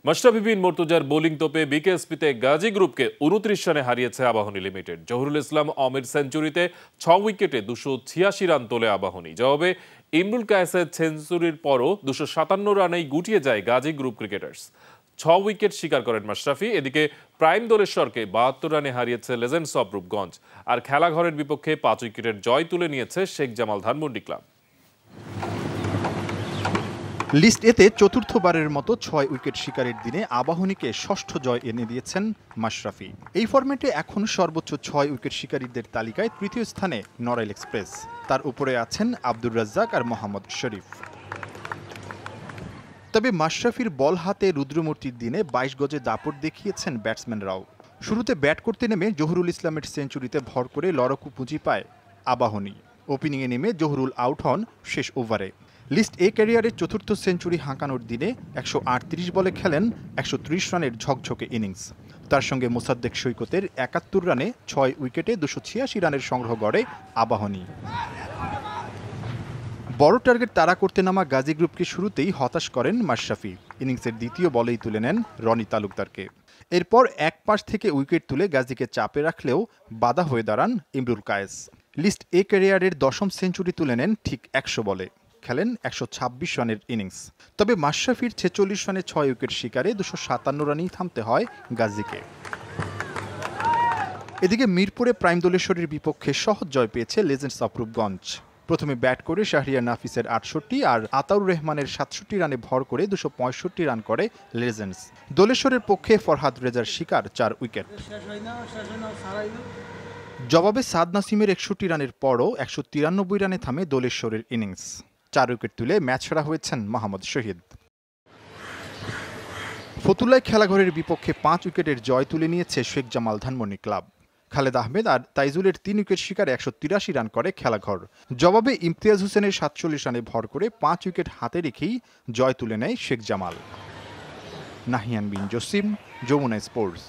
মাশরাফি বিন মুর্তজার বোলিং তোপে বিকেএসপিতে গাজী গ্রুপকে ২৯ রানে হারিয়েছে আবাহনী লিমিটেড। জহুরুল ইসলাম অমির সেঞ্চুরিতে ৬ উইকেটে ২৮৬ রান তোলে আবাহনী। জবাবে ইমরুল কায়েসের সেঞ্চুরির পরও ২৫৭ রানেই গুটিয়ে যায় গাজী গ্রুপ ক্রিকেটার্স। ৬ উইকেট শিকার করেন মাশরাফি। এদিকে প্রাইম দোলেশ্বরকে ৭২ রানে হারিয়েছে লেজেন্ডস অব রূপগঞ্জ। আর খেলাঘরের বিপক্ষে ৫ উইকেটের জয় তুলে নিয়েছে শেখ জামাল ধানমন্ডি ক্লাব। লিস্ট এতে চতুর্থবারের মতো ৬ উইকেট শিকারের দিনে আবাহনীকে ষষ্ঠ জয় এনে দিয়েছেন মাশরাফি। এই ফরম্যাটে এখন সর্বোচ্চ ৬ উইকেট শিকারীদের তালিকায় তৃতীয় স্থানে নড়াইল এক্সপ্রেস। তার উপরে আছেন আব্দুর রাজ্জাক আর মোহাম্মদ শরীফ। তবে মাশরাফির বল হাতে রুদ্রমূর্তির দিনে ২২ গজে দাপট দেখিয়েছেন ব্যাটসম্যানরাও। শুরুতে ব্যাট করতে নেমে জহুরুল ইসলামের সেঞ্চুরিতে ভর করে লড়াকু পুঁজি পায় আবাহনী। ওপেনিংয়ে নেমে জহুরুল আউট হন শেষ ওভারে। লিস্ট এ ক্যারিয়ারের চতুর্থ সেঞ্চুরি হাঁকানোর দিনে ১৩৮ বলে খেলেন ১৩০ রানের ঝকঝকে ইনিংস। তার সঙ্গে মোসাদ্দেক সৈকতের ৭১ রানে ৬ উইকেটে ২৮৬ রানের সংগ্রহ গড়ে আবাহনী। বড় টার্গেট তাড়া করতে নামা গাজী গ্রুপকে শুরুতেই হতাশ করেন মাশরাফি। ইনিংসের দ্বিতীয় বলেই তুলে নেন রনি তালুকদারকে। এরপর এক পাশ থেকে উইকেট তুলে গাজীকে চাপে রাখলেও বাধা হয়ে দাঁড়ান ইমরুল কায়েস। লিস্ট এ ক্যারিয়ারের দশম সেঞ্চুরি তুলে নেন ঠিক ১০০ বলে। খেলেন ১২৬ রানের ইনিংস। তবে মাশরাফির ৪৬ রানে ৬ উইকেট শিকারে ২৫৭ রানেই থামতে হয় গাজীকে। এদিকে মিরপুরে প্রাইম দোলেশ্বরের বিপক্ষে সহজ জয় পেয়েছে লেজেন্ডস অব রূপগঞ্জ। প্রথমে ব্যাট করে শাহরিয়ার নাফিসের ৬৮ আর আতাউর রহমানের ৬৭ রানে ভর করে ২৬৫ রান করে লেজেন্ডস। দোলেশ্বরের পক্ষে ফরহাদ রেজার শিকার ৪ উইকেট। জবাবে সাদ নাসিমের ৬১ রানের পরও ১৯৩ রানে থামে দোলেশ্বরের ইনিংস। ৪ উইকেট তুলে ম্যাচ সেরা হয়েছেন মোহাম্মদ শহীদ। ফতুল্লায় খেলাঘরের বিপক্ষে ৫ উইকেটের জয় তুলে নিয়েছে শেখ জামাল ধানমন্ডি ক্লাব। খালেদ আহমেদ আর তাইজুলের ৩ উইকেট শিকারে ১৮৩ রান করে খেলাঘর। জবাবে ইমতিয়াজ হোসেনের ৪৭ রানে ভর করে ৫ উইকেট হাতে রেখেই জয় তুলে নেয় শেখ জামাল। নাহিয়ান বিন জসিম, যমুনা স্পোর্টস।